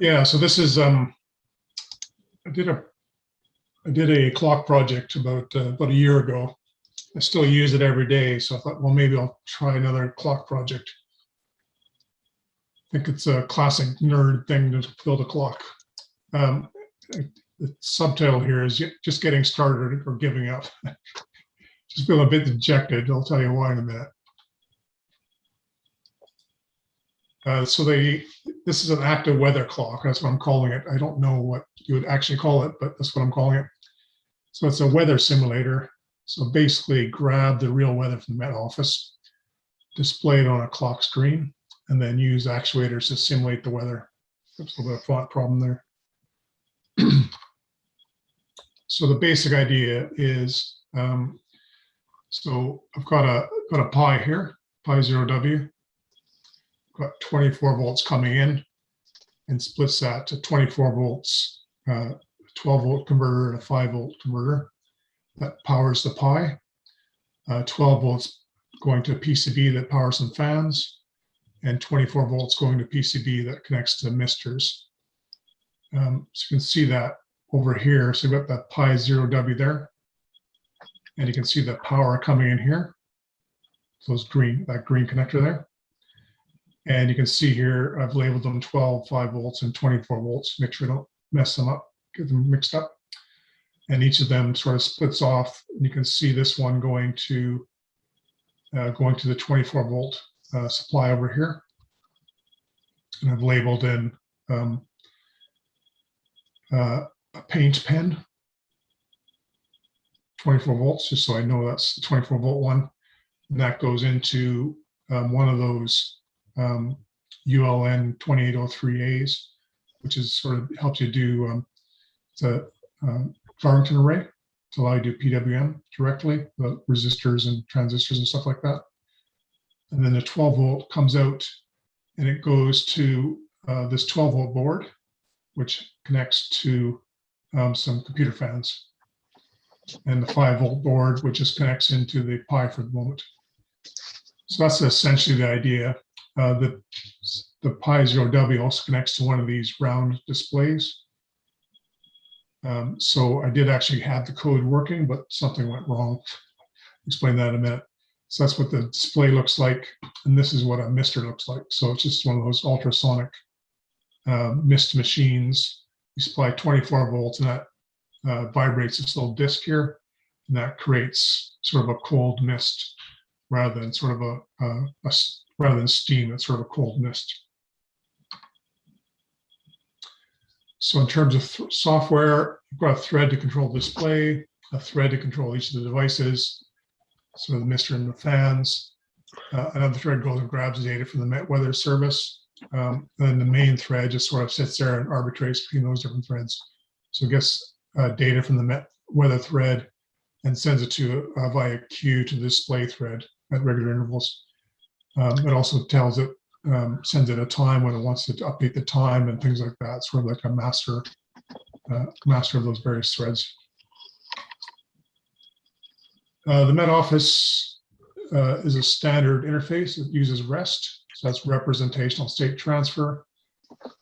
Yeah, so this is I did a clock project about a year ago. I still use it every day, so I thought, well, maybe I'll try another clock project. I think it's a classic nerd thing to build a clock. The subtitle here is just getting started or giving up. Just feel a bit dejected. I'll tell you why in a minute. This is an active weather clock. That's what I'm calling it. I don't know what you would actually call it, but that's what I'm calling it. So it's a weather simulator. So basically grab the real weather from the Met Office, display it on a clock screen, and then use actuators to simulate the weather. There's a little bit of a font problem there. So the basic idea is, so I've got a pi here, pi 0W. Got 24 volts coming in and splits that to 24 volts, 12 volt converter and a 5 volt converter that powers the pi. 12 volts going to a PCB that powers some fans, and 24 volts going to PCB that connects to misters. So you can see that over here. So we've got that pi 0W there, and you can see the power coming in here. So that green connector there. And you can see here, I've labeled them 12, 5 volts, and 24 volts. Make sure I don't mess them up, get them mixed up. And each of them sort of splits off. And you can see this one going to the 24 volt supply over here. And I've labeled in a paint pen, 24 volts, just so I know that's the 24 volt one. And that goes into one of those ULN 2803As, which is sort of helps you do the Darlington array to allow you to do PWM directly, the resistors and transistors and stuff like that. And then the 12 volt comes out and it goes to this 12 volt board, which connects to some computer fans, and the 5 volt board, which just connects into the Pi for the moment. So that's essentially the idea. The Pi 0W also connects to one of these round displays. So I did actually have the code working, but something went wrong. I'll explain that in a minute. So that's what the display looks like, and this is what a mister looks like. So it's just one of those ultrasonic mist machines. You supply 24 volts, and that vibrates this little disc here, and that creates sort of a cold mist rather than sort of rather than steam. It's sort of a cold mist. So in terms of software, you've got a thread to control the display, a thread to control each of the devices, so the mister and the fans. Another thread goes and grabs the data from the Met Weather service. And then the main thread just sort of sits there and arbitrates between those different threads. So it gets data from the Met Weather thread and sends it to via queue to the display thread at regular intervals. It also tells it, sends it a time when it wants to update the time and things like that. Sort of like a master of those various threads. The Met Office is a standard interface. It uses REST, so that's representational state transfer.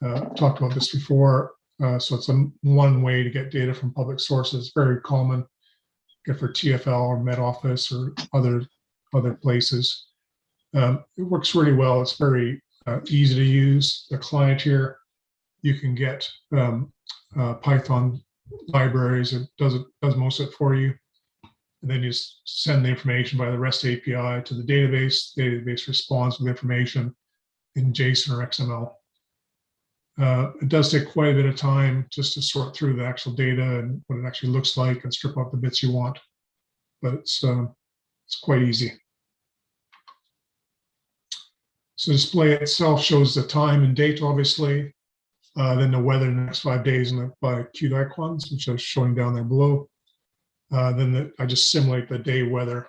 Talked about this before. So it's one way to get data from public sources. Very common, good for TFL or Met Office or other places. It works really well. It's very easy to use. The client here, you can get Python libraries. It does most of it for you. And then you just send the information by the REST API to the database. The database responds with information in JSON or XML. It does take quite a bit of time just to sort through the actual data and what it actually looks like and strip out the bits you want. But it's quite easy. So the display itself shows the time and date, obviously, then the weather in the next 5 days by cute icons, which I was showing down there below. I just simulate the day weather.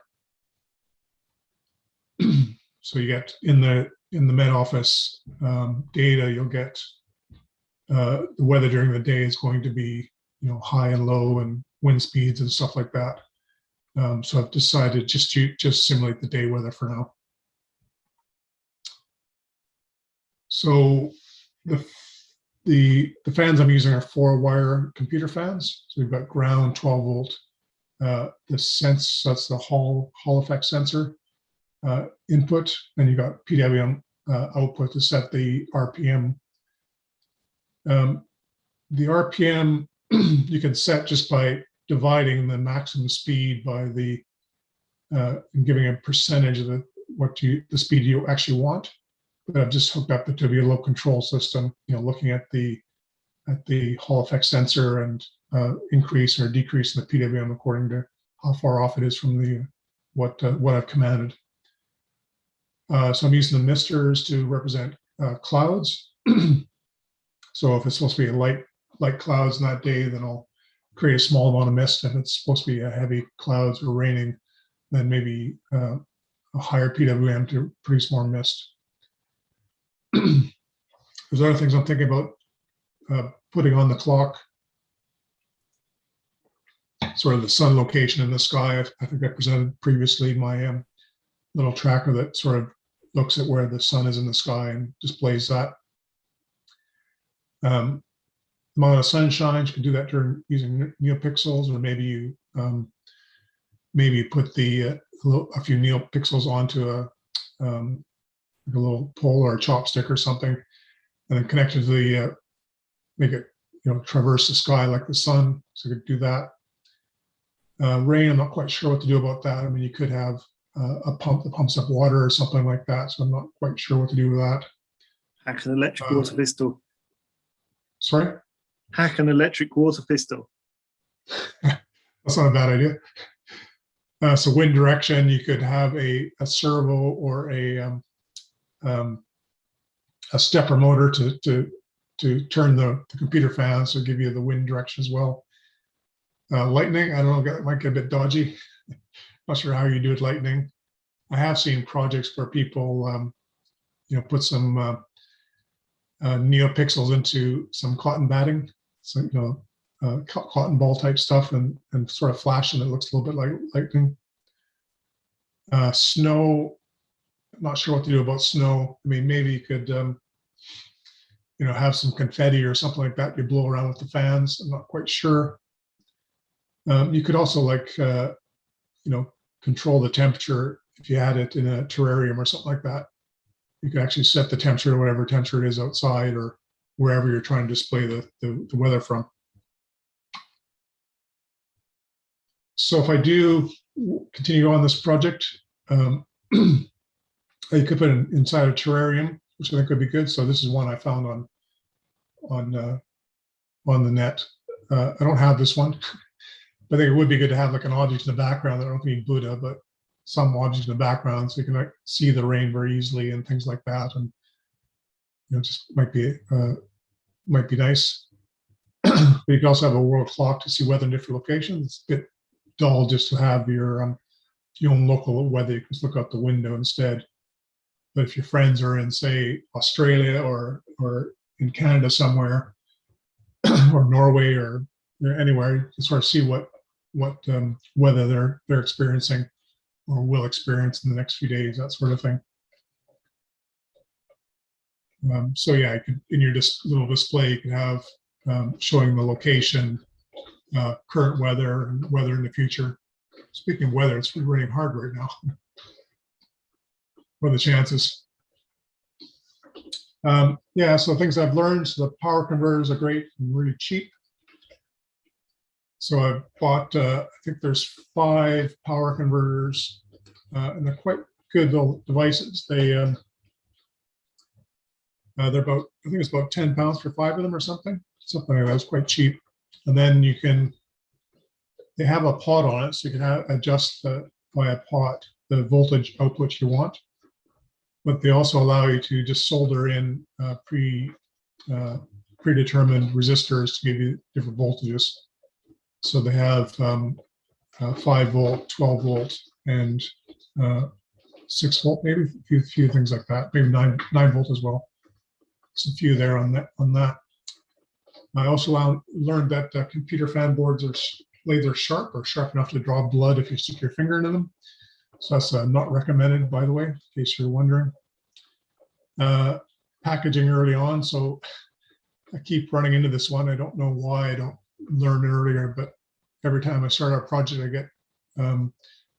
So you get in the Met Office data, you'll get the weather during the day is going to be, high and low and wind speeds and stuff like that. So I've decided just simulate the day weather for now. So the The fans I'm using are 4-wire computer fans. So we've got ground 12 volt. The sense, that's the Hall effect sensor input, and you got PWM output to set the RPM. The RPM you can set just by dividing the maximum speed by the and giving a percentage of the speed you actually want. But I've just hooked up the TVLO control system, looking at the Hall effect sensor and increase or decrease in the PWM according to how far off it is from the what I've commanded. So I'm using the misters to represent clouds. So if it's supposed to be light clouds in that day, then I'll create a small amount of mist. If it's supposed to be a heavy clouds or raining, then maybe a higher PWM to produce more mist. There's other things I'm thinking about putting on the clock. Sort of the sun location in the sky. I think I presented previously my little tracker that sort of looks at where the sun is in the sky and displays that. Amount of sunshine, you can do that during using neopixels, or maybe you put a few neopixels onto a little pole or a chopstick or something, and then connect it to the make it traverse the sky like the sun. So you could do that. Rain, I'm not quite sure what to do about that. I mean, you could have a pump that pumps up water or something like that. So I'm not quite sure what to do with that. Hack an electric water pistol. Sorry? Hack an electric water pistol. That's not a bad idea. So wind direction, you could have a servo or a stepper motor to turn the computer fans, so give you the wind direction as well. Lightning, I don't know, it might get a bit dodgy. Not sure how you do it lightning. I have seen projects where people, put some neopixels into some cotton batting, so cotton ball type stuff, and sort of flash, and it looks a little bit like lightning. Snow, I'm not sure what to do about snow. I mean, maybe you could, have some confetti or something like that you blow around with the fans. I'm not quite sure. You could also control the temperature if you had it in a terrarium or something like that. You could actually set the temperature to whatever temperature it is outside or wherever you're trying to display the weather from. So if I do continue on this project, you could put it inside a terrarium, which I think would be good. So this is one I found on the net. I don't have this one. I think it would be good to have like an object in the background. I don't need Buddha, but some object in the background so you can see the rain very easily and things like that. And just might be nice. But you can also have a world clock to see weather in different locations. It's a bit dull just to have your own local weather. You can just look out the window instead. But if your friends are in, say, Australia or in Canada somewhere, or Norway or anywhere, you can sort of see what weather they're experiencing or will experience in the next few days, that sort of thing. So yeah, you could, in your little display, you can have showing the location, current weather, and weather in the future. Speaking of weather, it's raining hard right now. What are the chances? Yeah, so things I've learned, so the power converters are great and really cheap. So I've bought, I think there's 5 power converters, and they're quite good little devices. They're about, I think it's about £10 for 5 of them or something like that. It's quite cheap. And then they have a pot on it, so you can adjust via pot the voltage output you want. But they also allow you to just solder in predetermined resistors to give you different voltages. So they have 5 volt, 12 volt, and 6 volt, maybe a few things like that. Maybe 9 volt as well. There's a few there on that. I also learned that computer fan boards are laser sharp or sharp enough to draw blood if you stick your finger into them. So that's not recommended, by the way, in case you're wondering. Packaging early on. So I keep running into this one. I don't know why I don't learn it earlier, but every time I start a project, I get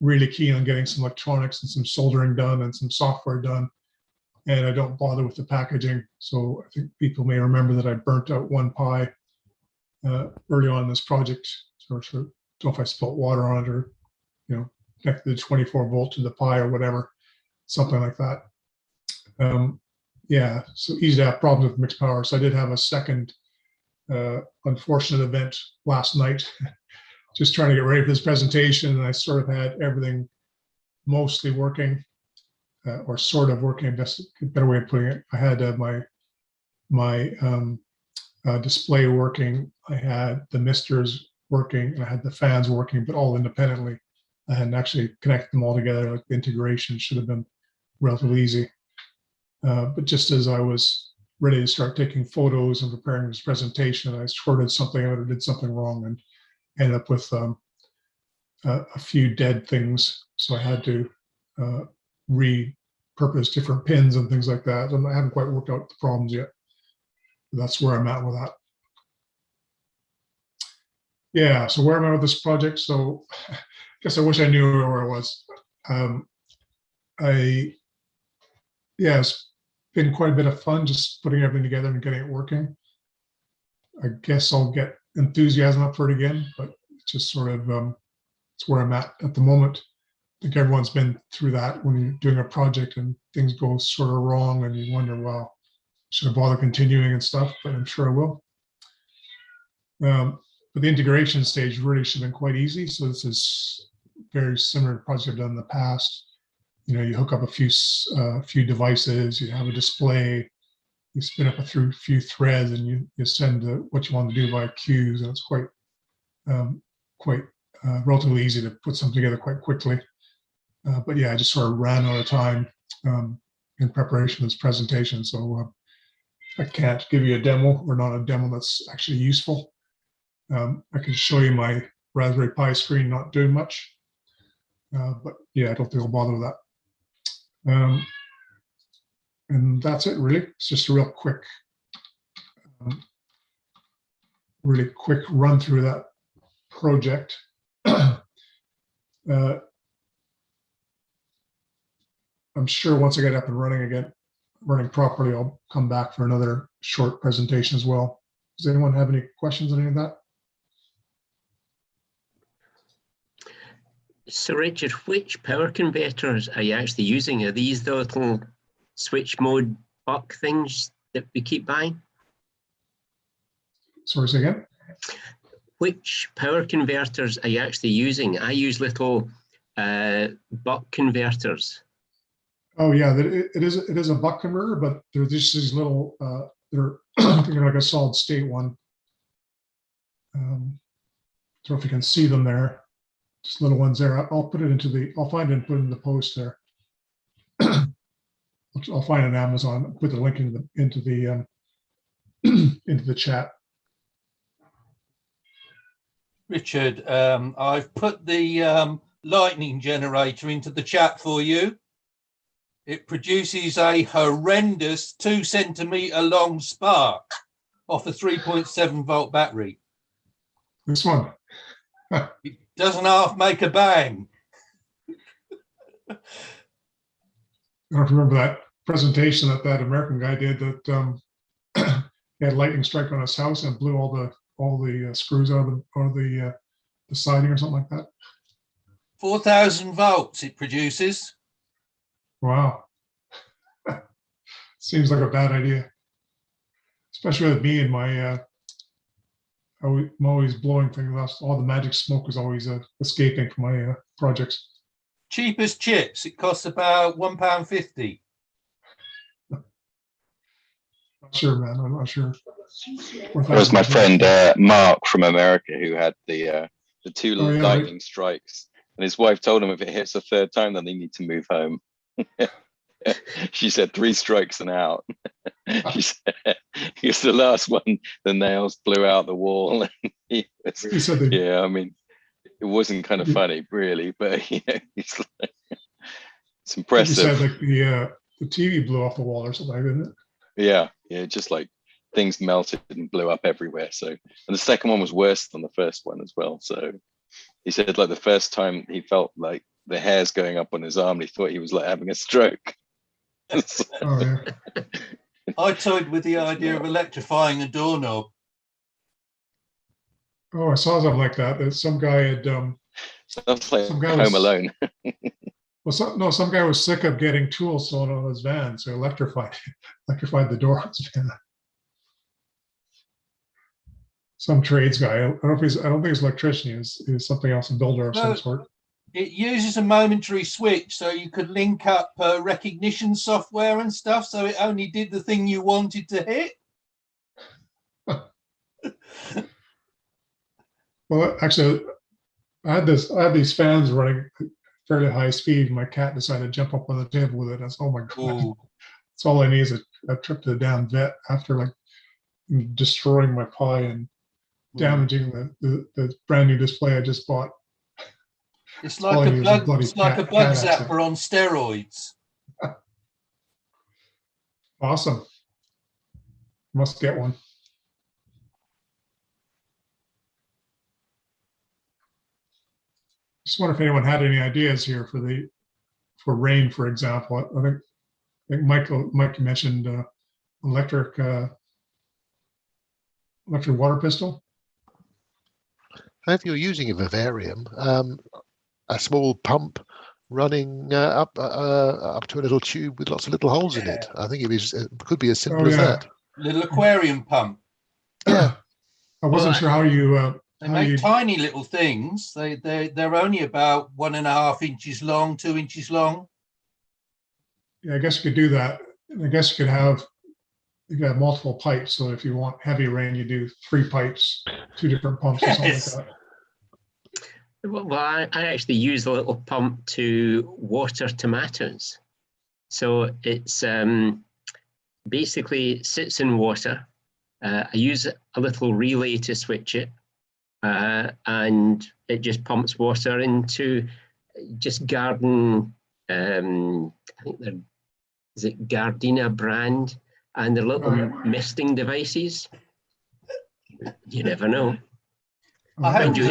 really keen on getting some electronics and some soldering done and some software done, and I don't bother with the packaging. So I think people may remember that I burnt out one Pi early on in this project, or sort of, don't know if I spilt water on it or, connected the 24 volt to the Pi or whatever, something like that. Yeah, so easy to have problems with mixed power. So I did have a second unfortunate event last night, just trying to get ready for this presentation, and I sort of had everything mostly working, or sort of working. That's a better way of putting it. I had my display working, I had the misters working, and I had the fans working, but all independently. I hadn't actually connected them all together. Like the integration should have been relatively easy. But just as I was ready to start taking photos and preparing this presentation, I shorted something out or did something wrong and ended up with a few dead things. So I had to repurpose different pins and things like that. And I haven't quite worked out the problems yet. But that's where I'm at with that. Yeah, so where am I with this project? So I guess I wish I knew where I was. It's been quite a bit of fun just putting everything together and getting it working. I guess I'll get enthusiasm up for it again, but it's just sort of, it's where I'm at the moment. I think everyone's been through that when you're doing a project and things go sort of wrong and you wonder, well, should I bother continuing and stuff, but I'm sure I will. But the integration stage really should have been quite easy. So this is very similar to projects I've done in the past. You hook up a few devices, you have a display, you spin up a few threads, and you send what you want to do via queues, and it's quite relatively easy to put something together quite quickly. But yeah, I just sort of ran out of time in preparation for this presentation, so I can't give you a demo, or not a demo that's actually useful. I can show you my Raspberry Pi screen not doing much, but yeah, I don't think I'll bother with that. And that's it, really. It's just a real quick run through that project. I'm sure once I get up and running properly, I'll come back for another short presentation as well. Does anyone have any questions on any of that? So Richard, which power converters are you actually using? Are these the little switch mode buck things that we keep buying? Sorry, say again? Which power converters are you actually using? I use little buck converters. Oh yeah, it is a buck converter, but they're just these little, they're like a solid state one. I don't know if you can see them there. Just little ones there. I'll find it and put it in the post there. I'll find it on Amazon, put the link into the chat. Richard, I've put the lightning generator into the chat for you. It produces a horrendous 2 centimeter long spark off a 3.7 volt battery. This one. It doesn't half make a bang. I don't remember that presentation that American guy did that he had lightning strike on his house and blew all the screws out of the siding or something like that. 4,000 volts it produces. Wow. Seems like a bad idea, especially with me and my. I'm always blowing things. All the magic smoke is always escaping from my projects. Cheapest chips, it costs about £1.50. Not sure, man. I'm not sure. It was my friend Mark from America who had the two lightning strikes, and his wife told him if it hits a third time, then they need to move home. She said 3 strikes and out. She said it's the last one. The nails blew out the wall. Yeah, I mean, it wasn't kind of funny, really, but yeah, it's impressive. You said like the TV blew off the wall or something, didn't it? Yeah, just like things melted and blew up everywhere. So, and the second one was worse than the first one as well. So he said like the first time he felt like the hairs going up on his arm, and he thought he was like having a stroke. So, Oh, yeah. I toyed with the idea of electrifying a doorknob. Oh, I saw something like that. That some guy had, sounds like Some guy Home was- Alone. well, some guy was sick of getting tools thrown on his van, so electrified the door on his van. Some trades guy. I don't think he's an electrician. He was something else, a builder of No. some sort. It uses a momentary switch, so you could link up recognition software and stuff, so it only did the thing you wanted to hit. Well, actually, I had these fans running at fairly high speed. My cat decided to jump up on the table with it. I said, "Oh my god!" Ooh. That's all I need is a trip to the damn vet after like destroying my Pi and damaging the brand new display I just bought. It's all like I a need is a bug, bloody it's like a cat bug accident. zapper on steroids. Awesome. Must get one. Just wonder if anyone had any ideas here for rain, for example. I think Mike mentioned electric water pistol. If you're using a vivarium, a small pump running up to a little tube with lots of little holes in it. I think it could be as simple Oh, as yeah. that. Little aquarium pump. Yeah. I wasn't sure how you They how make you tiny little things. They're only about 1.5 inches long, 2 inches long. yeah, I guess you could do that. And I guess you could have multiple pipes. So if you want heavy rain, you do 3 pipes, 2 different pumps or something Yes. like that. Well, I actually use a little pump to water tomatoes. So it's basically sits in water. I use a little relay to switch it, and it just pumps water into just garden. I think is it Gardena brand, and they're little misting devices. You never know. I have, Mind you,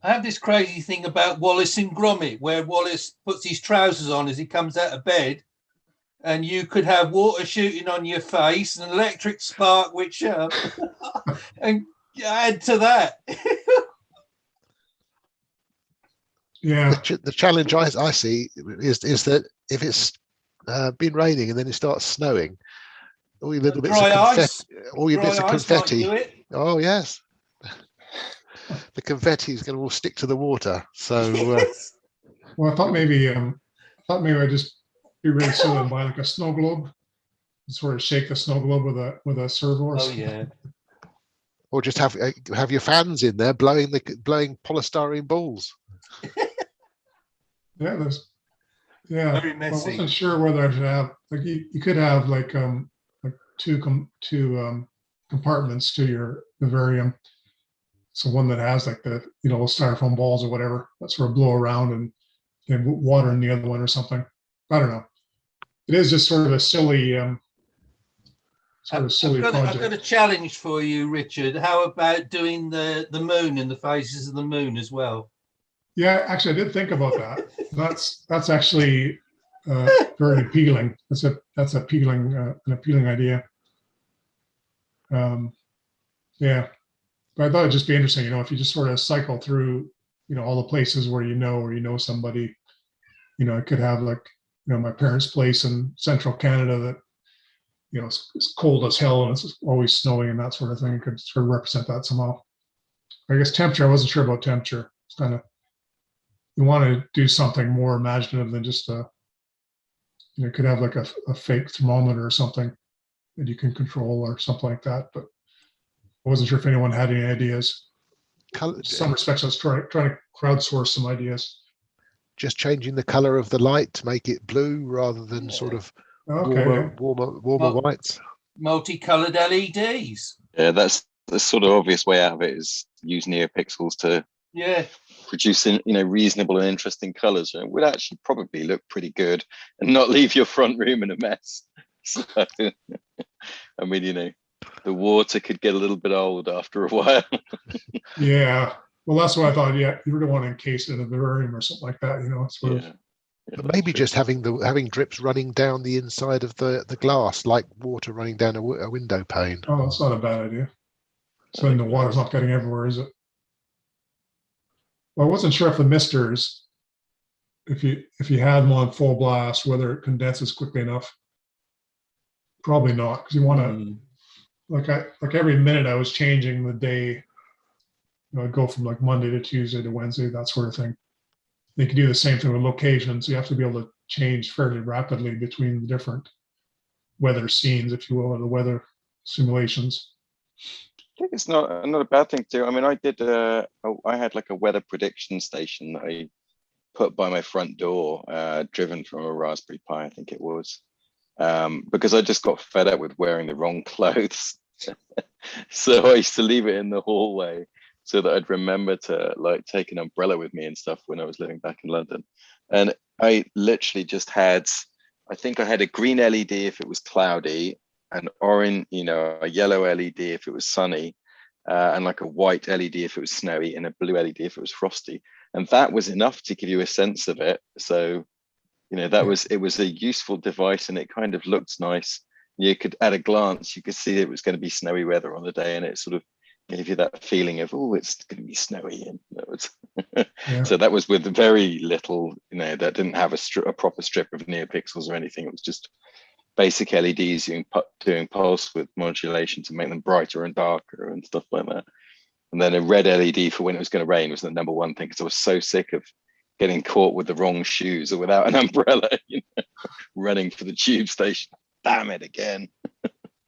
I have this crazy thing about Wallace and Gromit, where Wallace puts his trousers on as he comes out of bed, and you could have water shooting on your face, an electric spark, which and add to that. Yeah. The challenge I see is that if it's been raining and then it starts snowing, all your little bits of Dry confetti, ice. all your bits of Dry ice might do confetti. it. Oh yes, the confetti is going to all stick to the water. So Yes. Well, I thought maybe I'd just be really silly and buy like a snow globe and sort of shake the snow globe with a servo or Oh something. yeah. or just have your fans in there blowing polystyrene balls. Yeah, Very I messy. wasn't sure whether I should have like you could have like two compartments to your vivarium. So one that has like the styrofoam balls or whatever that sort of blow around and water in the other one or something. I don't know. It is just sort of a silly I've got project. a challenge for you, Richard. How about doing the moon and the phases of the moon as well? Yeah, actually, I did think about that. That's actually very appealing. That's appealing, an appealing idea. Yeah, but I thought it'd just be interesting, if you just sort of cycle through, all the places where somebody, I could have like, my parents' place in central Canada that, it's cold as hell and it's always snowing and that sort of thing. It could sort of represent that somehow. I guess temperature, I wasn't sure about temperature. It's kind of, you want to do something more imaginative than just could have like a fake thermometer or something that you can control or something like that. But I wasn't sure if anyone had any ideas. In some respects, I was trying to crowdsource some ideas. Just changing the color of the light to make it blue rather than sort of warmer whites. Multicolored LEDs. Yeah, that's the sort of obvious way out of it is use neopixels to produce reasonable and interesting colors. It would actually probably look pretty good and not leave your front room in a mess. So, I mean, the water could get a little bit old after a while. Yeah. Well, that's what I thought. Yeah, you really want to encase it in a terrarium or something like that. Sort of. Yeah. But maybe just having drips running down the inside of the glass, like water running down a window pane. Oh, that's not a bad idea. So then the water's not getting everywhere, is it? Well, I wasn't sure if the misters, if you had them on full blast, whether it condenses quickly enough. Probably not, because you want to, like every minute I was changing the day. I'd go from like Monday to Tuesday to Wednesday, that sort of thing. They can do the same thing with locations. You have to be able to change fairly rapidly between the different weather scenes, if you will, or the weather simulations. I think it's not a bad thing to do. I mean, I had like a weather prediction station that I put by my front door, driven from a Raspberry Pi, I think it was, because I just got fed up with wearing the wrong clothes. So I used to leave it in the hallway so that I'd remember to like take an umbrella with me and stuff when I was living back in London. And I literally just had, I think I had a green LED if it was cloudy, an orange, a yellow LED if it was sunny, and like a white LED if it was snowy, and a blue LED if it was frosty. And that was enough to give you a sense of it. So, it was a useful device, and it kind of looked nice. You could, at a glance, you could see it was going to be snowy weather on the day, and it sort of gave you that feeling of, oh, it's going to be snowy. And that was so that was with very little, that didn't have a proper strip of neopixels or anything. It was just basic LEDs doing pulse width modulation to make them brighter and darker and stuff like that. And then a red LED for when it was going to rain was the number one thing, because I was so sick of getting caught with the wrong shoes or without an umbrella, running for the tube station. Damn it again.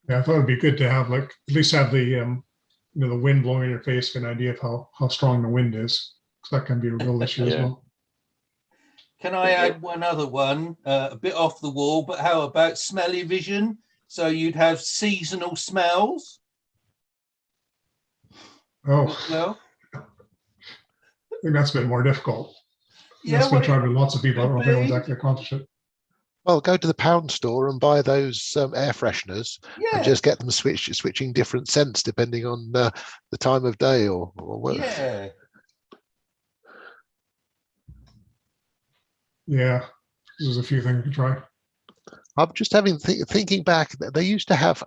Yeah, I thought it'd be good to have at least have the the wind blowing in your face, an idea of how strong the wind is, because that can be a real issue as well. Can I add one other one, a bit off the wall, but how about smelly vision? So you'd have seasonal smells. Oh, Well, I think that's a bit more difficult. yeah, That's been tried with lots of people. I don't know if could anyone's be. actually accomplished it. Well, go to the pound store and buy those air fresheners, and just get them switching different scents depending on the time of day or what. Yeah. Yeah, there's a few things to try. I'm just thinking back. They used to have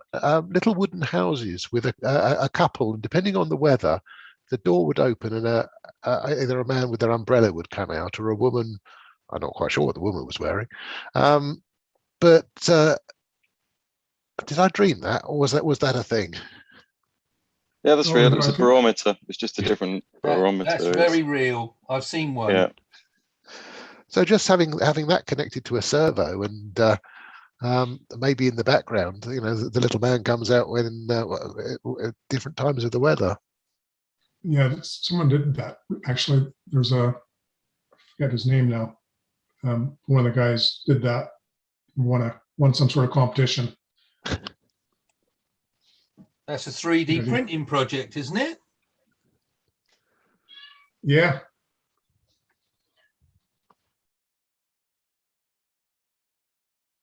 little wooden houses with a couple, and depending on the weather, the door would open and either a man with their umbrella would come out, or a woman. I'm not quite sure what the woman was wearing. But did I dream that, or was that a thing? Yeah, that's real. It was a barometer. It's just a different barometer. That's very real. I've seen one. Yeah. So just having that connected to a servo, and maybe in the background, the little man comes out when at different times of the weather. Yeah, someone did that. Actually, there's I forget his name now. One of the guys did that, won some sort of competition. That's a 3D printing project, isn't it? Yeah,